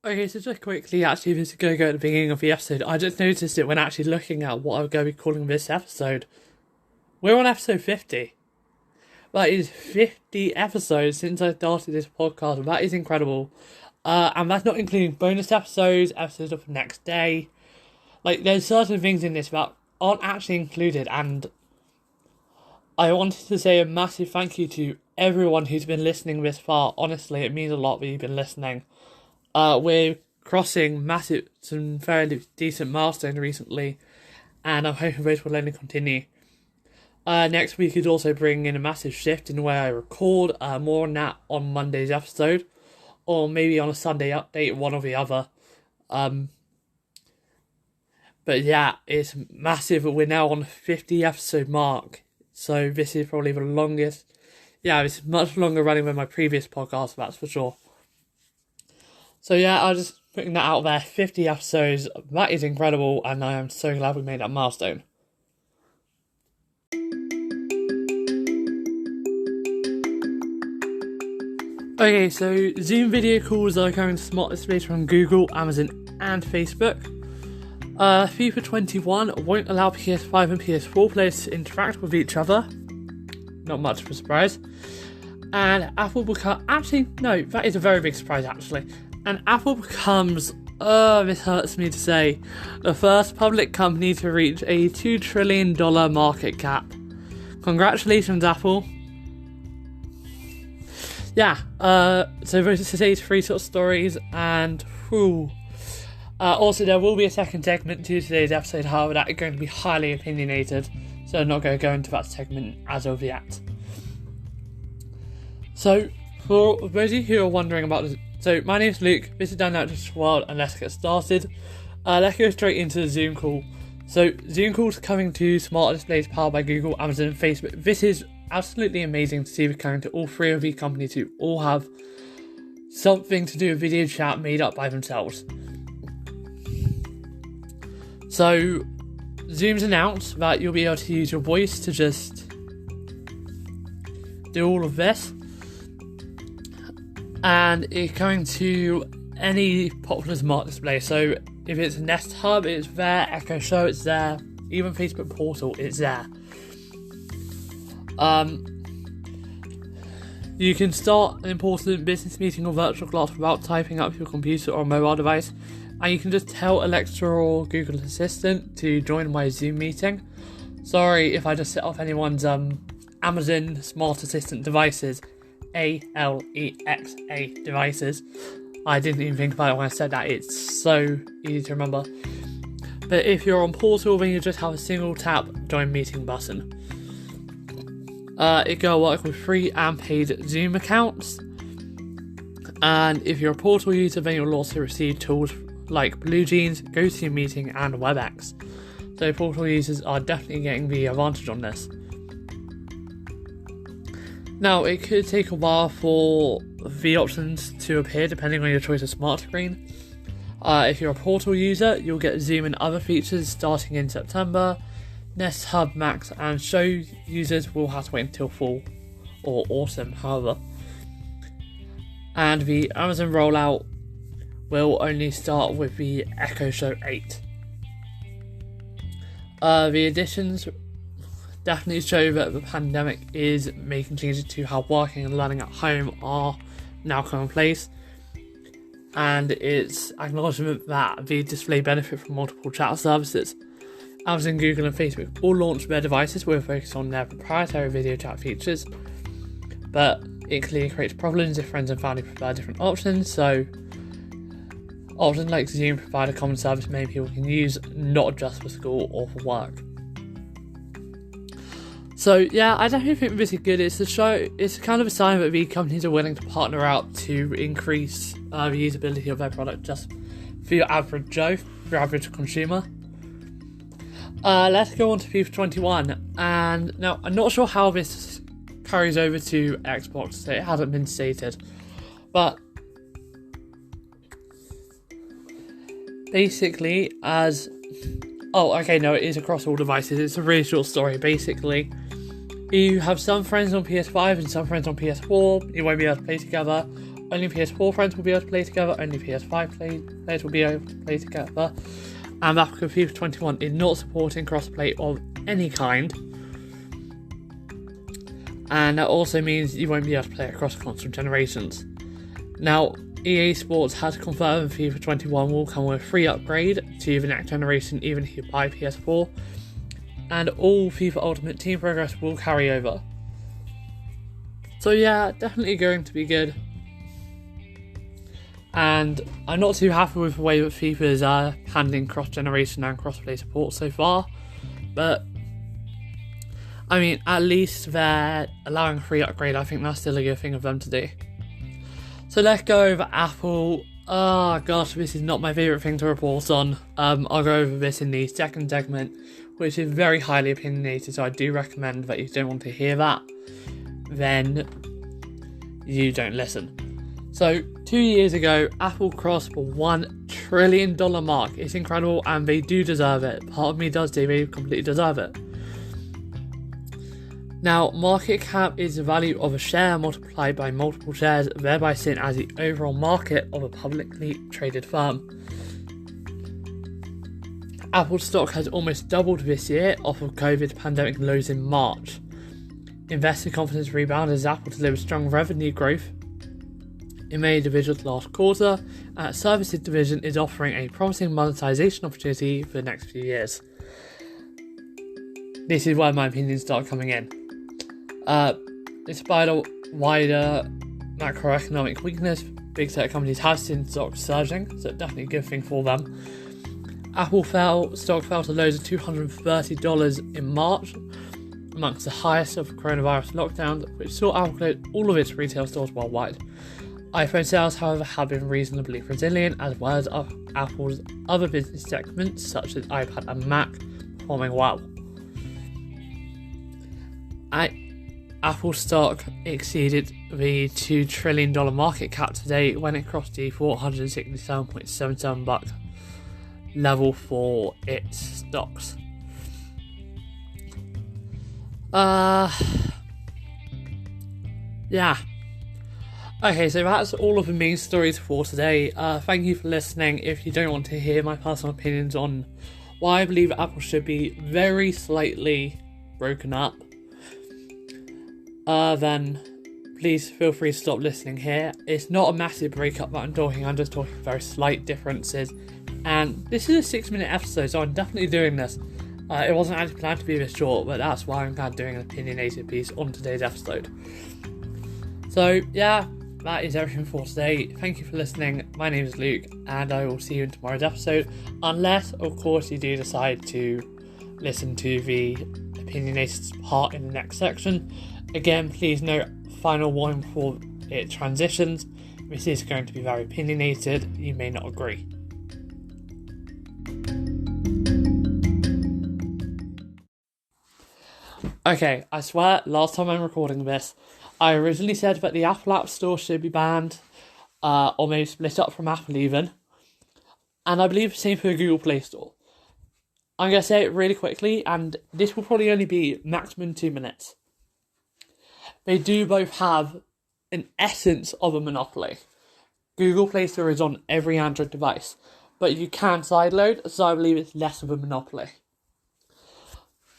Okay, so just quickly, actually, this is going to go at the beginning of the episode. I just noticed it when actually looking at what I'm going to be calling this episode. We're on episode 50. That is 50 episodes since I started this podcast. That is incredible. And that's not including bonus episodes, episodes of the next day. Like, there's certain things in this that aren't actually included, and I wanted to say a massive thank you to everyone who's been listening this far. Honestly, it means a lot that you've been listening. We're crossing some fairly decent milestones recently, and I'm hoping those will only continue. Next week is also bringing in a massive shift in where I record, more on that on Monday's episode, or maybe on a Sunday update, one or the other. But yeah, it's massive. We're now on the 50 episode mark, so this is probably the longest. Yeah, it's much longer running than my previous podcast, that's for sure. So yeah, I'll just putting that out there. 50 episodes, that is incredible, and I am so glad we made that milestone. Okay, so Zoom video calls are coming to smart displays from Google, Amazon, and Facebook. FIFA 21 won't allow PS5 and PS4 players to interact with each other. Not much of a surprise. And Apple that is a very big surprise actually. And Apple becomes, this hurts me to say, the first public company to reach a $2 trillion market cap. Congratulations, Apple. Yeah, so those are today's three sort of stories, and also there will be a second segment to today's episode, however that is going to be highly opinionated, so I'm not going to go into that segment as of yet. So, for those of you who are wondering about this, so my name is Luke, this is Down Out Just World, and let's get started. Let's go straight into the Zoom call. So, Zoom calls coming to smart displays powered by Google, Amazon, and Facebook. This is absolutely amazing to see it coming to all three of these companies who all have something to do with video chat made up by themselves. So, Zoom's announced that you'll be able to use your voice to just do all of this. And it's coming to any popular smart display. So if it's Nest Hub, it's there. Echo Show, it's there. Even Facebook Portal, it's there. You can start an important business meeting or virtual class without typing up your computer or mobile device. And you can just tell Alexa or Google Assistant to join my Zoom meeting. Sorry if I just set off anyone's Amazon Smart Assistant devices. Alexa devices. I didn't even think about it when I said that. It's so easy to remember. But if you're on Portal, then you just have a single tap join meeting button. It can work with free and paid Zoom accounts. And if you're a Portal user, then you'll also receive tools like BlueJeans, GoToMeeting, and WebEx. So Portal users are definitely getting the advantage on this. Now, it could take a while for the options to appear depending on your choice of smart screen. If you're a Portal user, you'll get Zoom and other features starting in September. Nest Hub Max and Show users will have to wait until fall or autumn, however. And the Amazon rollout will only start with the Echo Show 8. The additions definitely show that the pandemic is making changes to how working and learning at home are now commonplace, and it's acknowledgement that the display benefit from multiple chat services. Amazon, Google, and Facebook all launched their devices with a focus on their proprietary video chat features, but it clearly creates problems if friends and family prefer different options. So options like Zoom provide a common service many people can use, not just for school or for work. So yeah, I definitely think this is good. It's kind of a sign that the companies are willing to partner out to increase the usability of their product just for your average Joe, for your average consumer. Let's go on to FIFA 21. And now, I'm not sure how this carries over to Xbox, so it hasn't been stated. But basically, it is across all devices. It's a really short story. Basically, you have some friends on PS5 and some friends on PS4. You won't be able to play together. only PS4 friends will be able to play together, only PS5 players will be able to play together, and that because FIFA 21 is not supporting crossplay of any kind, and that also means you won't be able to play across console generations. Now, EA Sports has confirmed FIFA 21 will come with a free upgrade to the next generation even if you buy PS4, and all FIFA Ultimate Team progress will carry over. So yeah, definitely going to be good. And I'm not too happy with the way that FIFA is handling cross-generation and cross-play support so far, but I mean, at least they're allowing a free upgrade. I think that's still a good thing of them to do. So let's go over Apple. Oh gosh, this is not my favourite thing to report on. I'll go over this in the second segment, which is very highly opinionated, so I do recommend that if you don't want to hear that, then you don't listen. So, 2 years ago, Apple crossed the $1 trillion mark. It's incredible, and they do deserve it. Part of me does say they completely deserve it. Now, market cap is the value of a share multiplied by multiple shares, thereby seen as the overall market of a publicly traded firm. Apple stock has almost doubled this year off of COVID pandemic lows in March. Investor confidence rebounded as Apple delivered strong revenue growth in many divisions last quarter, and its services division is offering a promising monetization opportunity for the next few years. This is where my opinions start coming in. Despite a wider macroeconomic weakness, big tech companies have seen stocks surging, so it's definitely a good thing for them. Apple stock fell to lows of $230 in March, amongst the highest of coronavirus lockdowns, which saw Apple close all of its retail stores worldwide. iPhone sales, however, have been reasonably resilient, as well as Apple's other business segments, such as iPad and Mac, performing well. Apple stock exceeded the $2 trillion market cap today when it crossed the $467.77 level for its stocks. Yeah. Okay, so that's all of the main stories for today. Thank you for listening. If you don't want to hear my personal opinions on why I believe Apple should be very slightly broken up, then please feel free to stop listening here. It's not a massive breakup that I'm talking, I'm just talking very slight differences. And this is a 6-minute episode, so I'm definitely doing this. It wasn't actually planned to be this short, but that's why I'm kind of doing an opinionated piece on today's episode. So yeah, that is everything for today. Thank you for listening. My name is Luke, and I will see you in tomorrow's episode, unless, of course, you do decide to listen to the opinionated part in the next section. Again, please note, final warning before it transitions, this is going to be very opinionated. You may not agree. Okay, I swear, last time I'm recording this, I originally said that the Apple App Store should be banned, or maybe split up from Apple even, and I believe the same for the Google Play Store. I'm going to say it really quickly, and this will probably only be maximum 2 minutes. They do both have an essence of a monopoly. Google Play Store is on every Android device, but you can sideload, so I believe it's less of a monopoly.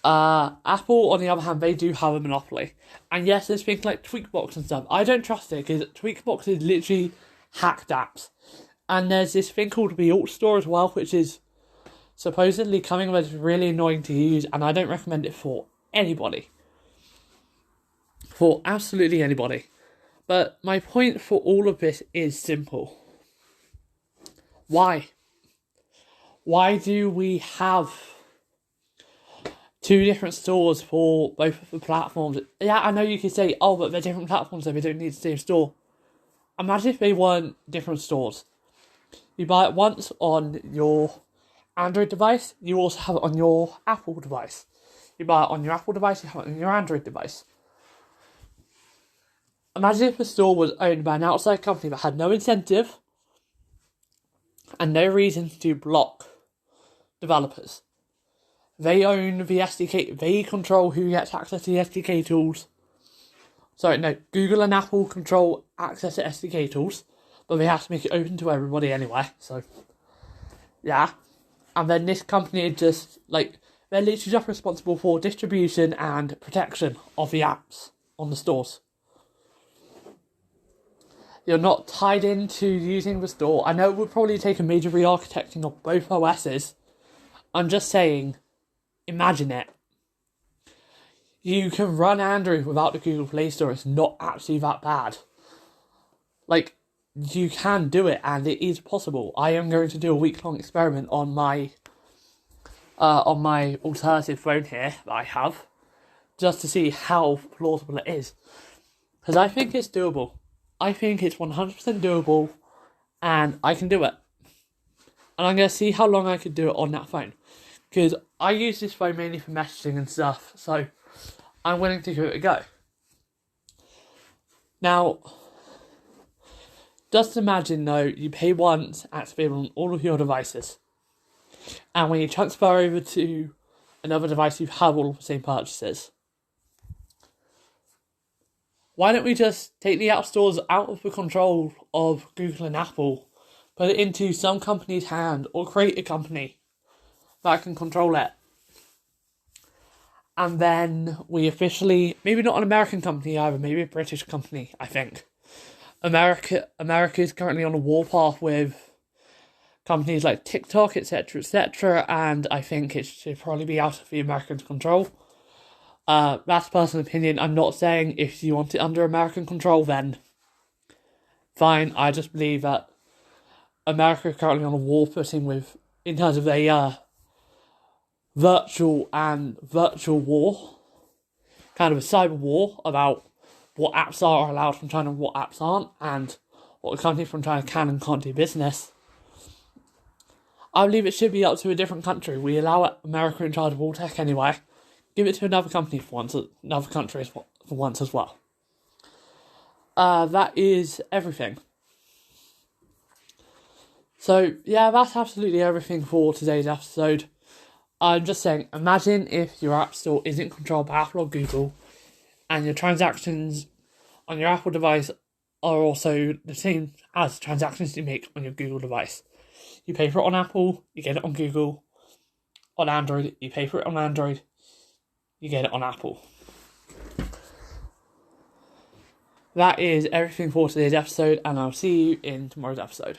Apple, on the other hand, they do have a monopoly. And yes, there's things like Tweakbox and stuff. I don't trust it, because Tweakbox is literally hacked apps. And there's this thing called the Alt Store as well, which is supposedly coming, but it's really annoying to use, and I don't recommend it for anybody. For absolutely anybody. But my point for all of this is simple. Why? Why do we have 2 different stores for both of the platforms? Yeah, I know you could say, oh, but they're different platforms, so they don't need the same store. Imagine if they weren't different stores. You buy it once on your Android device, you also have it on your Apple device. You buy it on your Apple device, you have it on your Android device. Imagine if the store was owned by an outside company that had no incentive and no reason to block developers. They own the SDK, they control who gets access to the SDK tools. Sorry, no, Google and Apple control access to SDK tools, but they have to make it open to everybody anyway, so, yeah. And then this company just, like, they're literally just responsible for distribution and protection of the apps on the stores. You're not tied into using the store. I know it would probably take a major re-architecting of both OSs. I'm just saying, imagine it. You can run Android without the Google Play Store. It's not actually that bad. Like, you can do it, and it is possible. I am going to do a week-long experiment on my alternative phone here that I have, just to see how plausible it is. Because I think it's doable. I think it's 100% doable, and I can do it. And I'm going to see how long I can do it on that phone. Because I use this phone mainly for messaging and stuff, so I'm willing to give it a go. Now, just imagine though, you pay once, activate on all of your devices. And when you transfer over to another device, you have all of the same purchases. Why don't we just take the app stores out of the control of Google and Apple, put it into some company's hand, or create a company that can control it? And then we officially, maybe not an American company either, maybe a British company, I think. America is currently on a warpath with companies like TikTok, etc., and I think it should probably be out of the American control. That's personal opinion. I'm not saying if you want it under American control, then fine. I just believe that America is currently on a war footing with, in terms of a virtual war, kind of a cyber war about what apps are allowed from China and what apps aren't, and what the companies from China can and can't do business. I believe it should be up to a different country. We allow America in charge of all tech anyway. Give it to another company for once, another country for once as well. That is everything. So, yeah, that's absolutely everything for today's episode. I'm just saying, imagine if your app store isn't controlled by Apple or Google, and your transactions on your Apple device are also the same as transactions you make on your Google device. You pay for it on Apple, you get it on Google. On Android, you pay for it on Android, you get it on Apple. That is everything for today's episode, and I'll see you in tomorrow's episode.